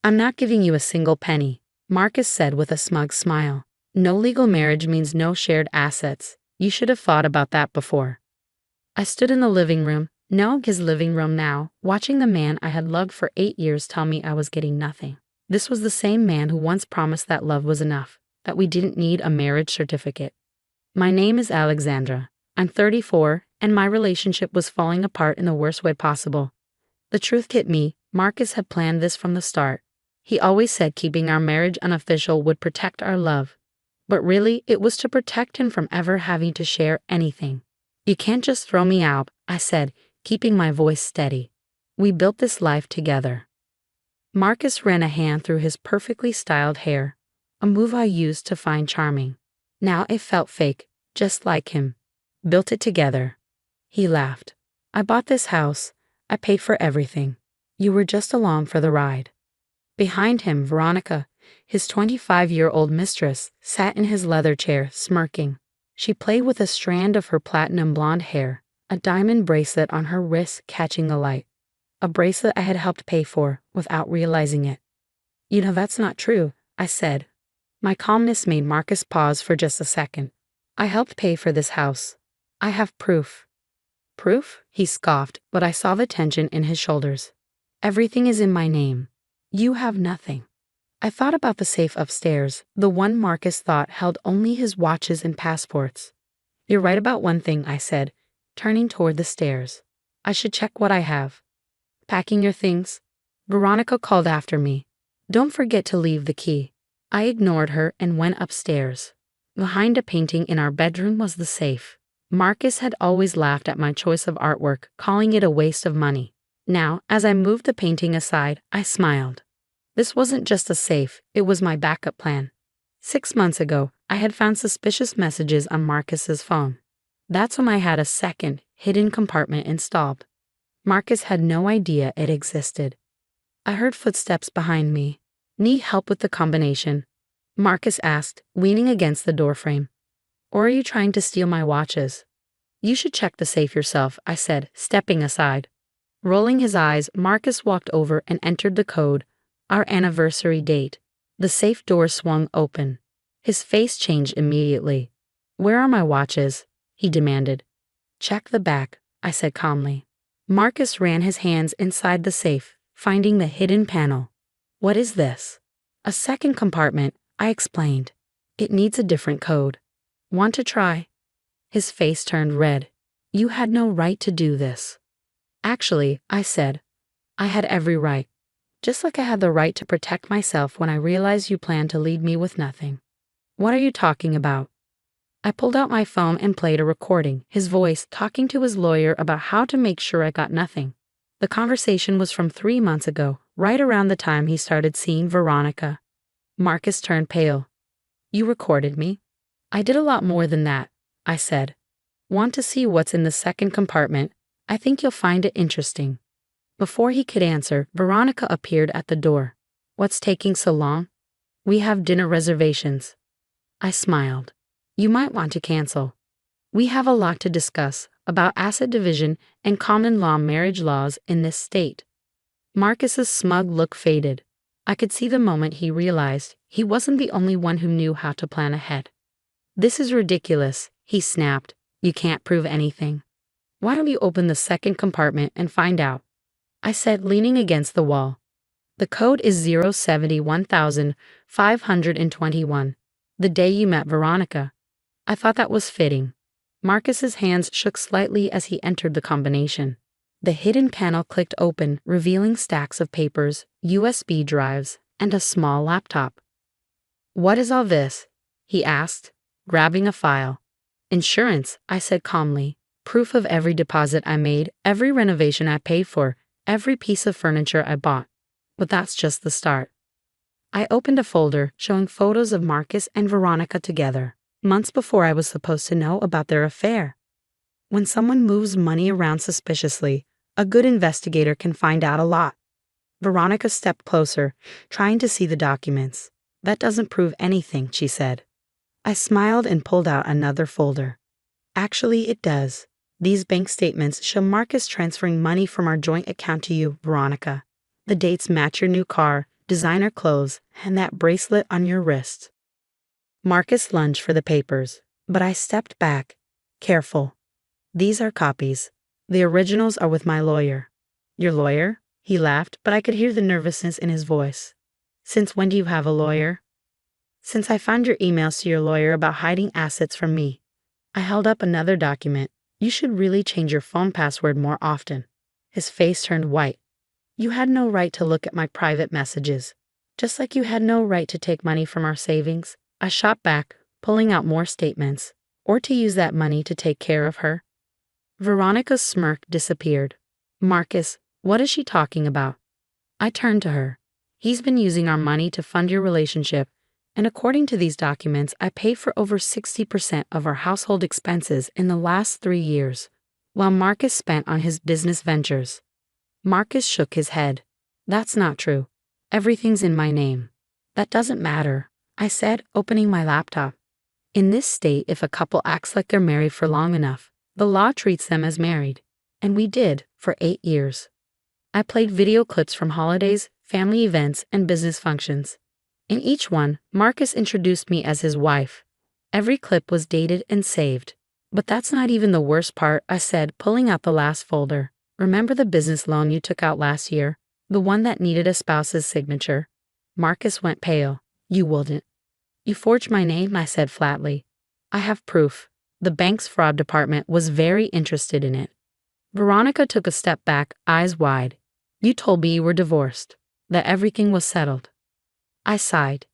I'm not giving you a single penny, Marcus said with a smug smile. No legal marriage means no shared assets. You should have thought about that before. I stood in the living room, no, his living room now, watching the man I had loved for 8 years tell me I was getting nothing. This was the same man who once promised that love was enough, that we didn't need a marriage certificate. My name is Alexandra. I'm 34, and my relationship was falling apart in the worst way possible. The truth hit me, Marcus had planned this from the start. He always said keeping our marriage unofficial would protect our love. But really, it was to protect him from ever having to share anything. You can't just throw me out, I said, keeping my voice steady. We built this life together. Marcus ran a hand through his perfectly styled hair, a move I used to find charming. Now it felt fake, just like him. Built it together. He laughed. I bought this house. I paid for everything. You were just along for the ride. Behind him, Veronica, his 25-year-old mistress, sat in his leather chair, smirking. She played with a strand of her platinum blonde hair, a diamond bracelet on her wrist catching the light. A bracelet I had helped pay for, without realizing it. You know, that's not true, I said. My calmness made Marcus pause for just a second. I helped pay for this house. I have proof. Proof? He scoffed, but I saw the tension in his shoulders. Everything is in my name. You have nothing. I thought about the safe upstairs, the one Marcus thought held only his watches and passports. You're right about one thing, I said, turning toward the stairs. I should check what I have. Packing your things? Veronica called after me. Don't forget to leave the key. I ignored her and went upstairs. Behind a painting in our bedroom was the safe. Marcus had always laughed at my choice of artwork, calling it a waste of money. Now, as I moved the painting aside, I smiled. This wasn't just a safe, it was my backup plan. 6 months ago, I had found suspicious messages on Marcus's phone. That's when I had a second, hidden compartment installed. Marcus had no idea it existed. I heard footsteps behind me. Need help with the combination? Marcus asked, leaning against the doorframe. Or are you trying to steal my watches? You should check the safe yourself, I said, stepping aside. Rolling his eyes, Marcus walked over and entered the code, our anniversary date. The safe door swung open. His face changed immediately. Where are my watches? He demanded. Check the back, I said calmly. Marcus ran his hands inside the safe, finding the hidden panel. What is this? A second compartment, I explained. It needs a different code. Want to try? His face turned red. You had no right to do this. Actually, I said, I had every right. Just like I had the right to protect myself when I realized you planned to leave me with nothing. What are you talking about? I pulled out my phone and played a recording, his voice talking to his lawyer about how to make sure I got nothing. The conversation was from 3 months ago, right around the time he started seeing Veronica. Marcus turned pale. You recorded me? I did a lot more than that, I said. Want to see what's in the second compartment? I think you'll find it interesting. Before he could answer, Veronica appeared at the door. What's taking so long? We have dinner reservations. I smiled. You might want to cancel. We have a lot to discuss about asset division and common law marriage laws in this state. Marcus's smug look faded. I could see the moment he realized he wasn't the only one who knew how to plan ahead. This is ridiculous, he snapped. You can't prove anything. Why don't you open the second compartment and find out? I said, leaning against the wall. The code is 071521, the day you met Veronica. I thought that was fitting. Marcus's hands shook slightly as he entered the combination. The hidden panel clicked open, revealing stacks of papers, USB drives, and a small laptop. What is all this? He asked, grabbing a file. Insurance, I said calmly. Proof of every deposit I made, every renovation I paid for, every piece of furniture I bought. But that's just the start. I opened a folder showing photos of Marcus and Veronica together, months before I was supposed to know about their affair. When someone moves money around suspiciously, a good investigator can find out a lot. Veronica stepped closer, trying to see the documents. That doesn't prove anything, she said. I smiled and pulled out another folder. Actually, it does. These bank statements show Marcus transferring money from our joint account to you, Veronica. The dates match your new car, designer clothes, and that bracelet on your wrist. Marcus lunged for the papers, but I stepped back. Careful. These are copies. The originals are with my lawyer. Your lawyer? He laughed, but I could hear the nervousness in his voice. Since when do you have a lawyer? Since I found your emails to your lawyer about hiding assets from me. I held up another document. You should really change your phone password more often. His face turned white. You had no right to look at my private messages. Just like you had no right to take money from our savings. I shot back, pulling out more statements. Or to use that money to take care of her. Veronica's smirk disappeared. Marcus, what is she talking about? I turned to her. He's been using our money to fund your relationship, and according to these documents, I paid for over 60% of our household expenses in the last 3 years, while Marcus spent on his business ventures. Marcus shook his head. That's not true. Everything's in my name. That doesn't matter, I said, opening my laptop. In this state, if a couple acts like they're married for long enough, the law treats them as married. And we did, for 8 years. I played video clips from holidays, family events, and business functions. In each one, Marcus introduced me as his wife. Every clip was dated and saved. But that's not even the worst part, I said, pulling out the last folder. Remember the business loan you took out last year? The one that needed a spouse's signature? Marcus went pale. You wouldn't. You forged my name, I said flatly. I have proof. The bank's fraud department was very interested in it. Veronica took a step back, eyes wide. You told me you were divorced, that everything was settled. I sighed.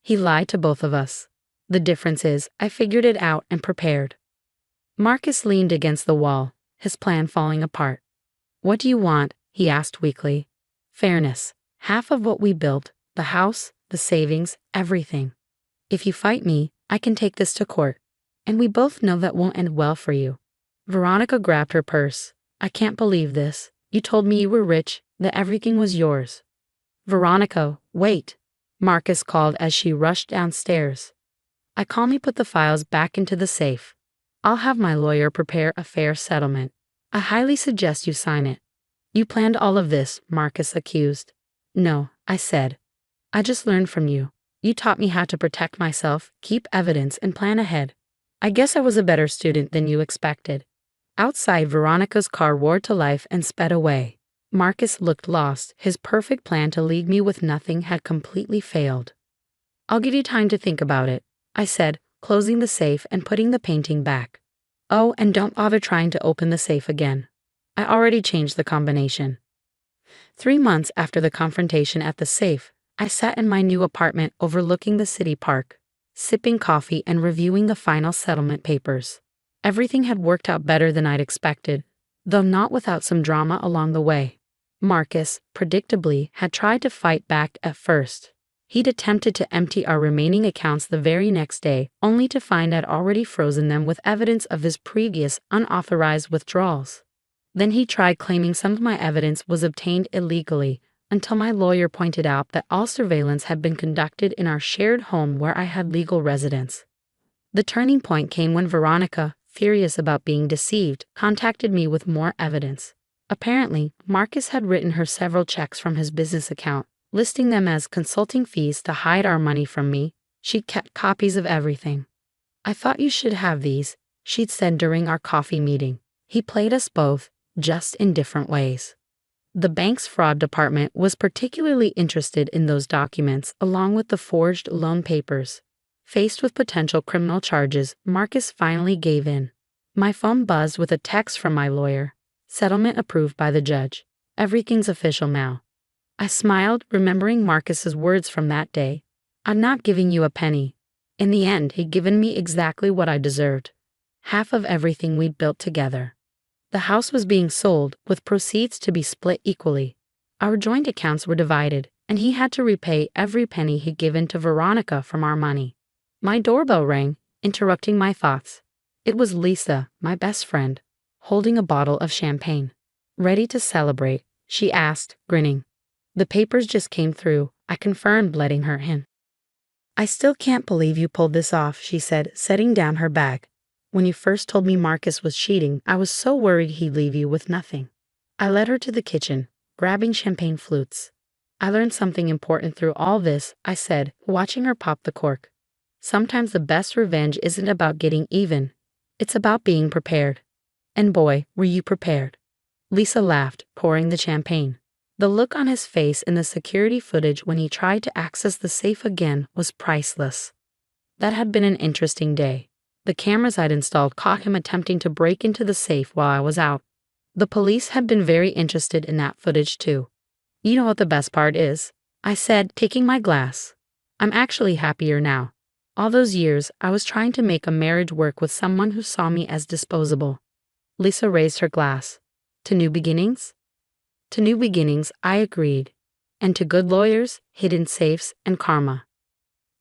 He lied to both of us. The difference is, I figured it out and prepared. Marcus leaned against the wall, his plan falling apart. What do you want? He asked weakly. Fairness. Half of what we built, the house, the savings, everything. If you fight me, I can take this to court. And we both know that won't end well for you. Veronica grabbed her purse. I can't believe this. You told me you were rich, that everything was yours. Veronica, wait, Marcus called as she rushed downstairs. I calmly put the files back into the safe. I'll have my lawyer prepare a fair settlement. I highly suggest you sign it. You planned all of this, Marcus accused. No, I said. I just learned from you. You taught me how to protect myself, keep evidence, and plan ahead. I guess I was a better student than you expected. Outside, Veronica's car roared to life and sped away. Marcus looked lost. His perfect plan to leave me with nothing had completely failed. I'll give you time to think about it, I said, closing the safe and putting the painting back. Oh, and don't bother trying to open the safe again. I already changed the combination. 3 months after the confrontation at the safe, I sat in my new apartment overlooking the city park, sipping coffee and reviewing the final settlement papers. Everything had worked out better than I'd expected, though not without some drama along the way. Marcus, predictably, had tried to fight back at first. He'd attempted to empty our remaining accounts the very next day, only to find I'd already frozen them with evidence of his previous unauthorized withdrawals. Then he tried claiming some of my evidence was obtained illegally, until my lawyer pointed out that all surveillance had been conducted in our shared home where I had legal residence. The turning point came when Veronica, furious about being deceived, contacted me with more evidence. Apparently, Marcus had written her several checks from his business account, listing them as consulting fees to hide our money from me. She'd kept copies of everything. I thought you should have these, she'd said during our coffee meeting. He played us both, just in different ways. The bank's fraud department was particularly interested in those documents along with the forged loan papers. Faced with potential criminal charges, Marcus finally gave in. My phone buzzed with a text from my lawyer. Settlement approved by the judge. Everything's official now. I smiled, remembering Marcus's words from that day. I'm not giving you a penny. In the end, he'd given me exactly what I deserved. Half of everything we'd built together. The house was being sold, with proceeds to be split equally. Our joint accounts were divided, and he had to repay every penny he'd given to Veronica from our money. My doorbell rang, interrupting my thoughts. It was Lisa, my best friend, holding a bottle of champagne. Ready to celebrate, she asked, grinning. The papers just came through, I confirmed, letting her in. I still can't believe you pulled this off, she said, setting down her bag. When you first told me Marcus was cheating, I was so worried he'd leave you with nothing. I led her to the kitchen, grabbing champagne flutes. I learned something important through all this, I said, watching her pop the cork. Sometimes the best revenge isn't about getting even. It's about being prepared. And boy, were you prepared. Lisa laughed, pouring the champagne. The look on his face in the security footage when he tried to access the safe again was priceless. That had been an interesting day. The cameras I'd installed caught him attempting to break into the safe while I was out. The police had been very interested in that footage too. You know what the best part is? I said, taking my glass. I'm actually happier now. All those years, I was trying to make a marriage work with someone who saw me as disposable. Lisa raised her glass. To new beginnings? To new beginnings, I agreed. And to good lawyers, hidden safes, and karma.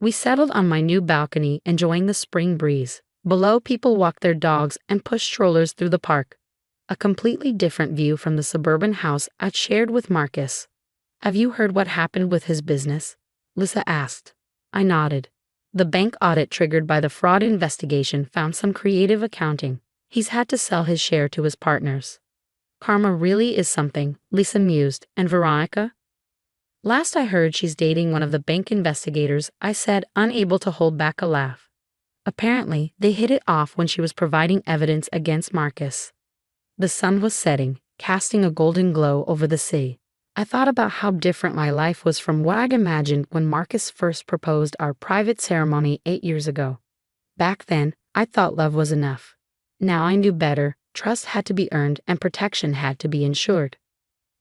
We settled on my new balcony, enjoying the spring breeze. Below, people walked their dogs and pushed strollers through the park. A completely different view from the suburban house I'd shared with Marcus. Have you heard what happened with his business? Lisa asked. I nodded. The bank audit triggered by the fraud investigation found some creative accounting. He's had to sell his share to his partners. Karma really is something, Lisa mused. And Veronica? Last I heard, she's dating one of the bank investigators, I said, unable to hold back a laugh. Apparently, they hit it off when she was providing evidence against Marcus. The sun was setting, casting a golden glow over the sea. I thought about how different my life was from what I'd imagined when Marcus first proposed our private ceremony 8 years ago. Back then, I thought love was enough. Now I knew better. Trust had to be earned and protection had to be ensured.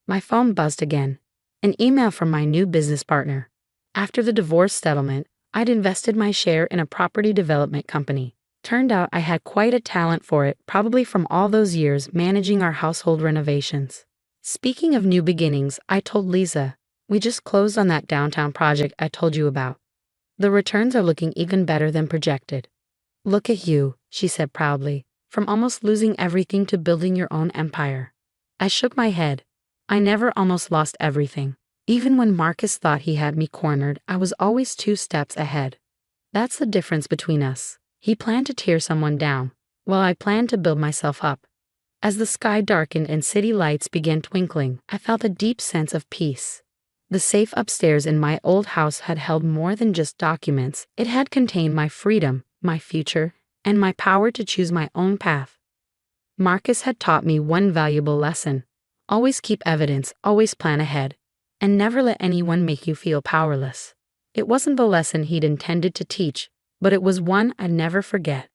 My phone buzzed again. An email from my new business partner. After the divorce settlement, I'd invested my share in a property development company. Turned out I had quite a talent for it, probably from all those years managing our household renovations. Speaking of new beginnings, I told Lisa, we just closed on that downtown project I told you about. The returns are looking even better than projected. Look at you, she said proudly, from almost losing everything to building your own empire. I shook my head. I never almost lost everything. Even when Marcus thought he had me cornered, I was always 2 steps ahead. That's the difference between us. He planned to tear someone down, while I planned to build myself up. As the sky darkened and city lights began twinkling, I felt a deep sense of peace. The safe upstairs in my old house had held more than just documents. It had contained my freedom, my future, and my power to choose my own path. Marcus had taught me one valuable lesson. Always keep evidence, always plan ahead, and never let anyone make you feel powerless. It wasn't the lesson he'd intended to teach, but it was one I'd never forget.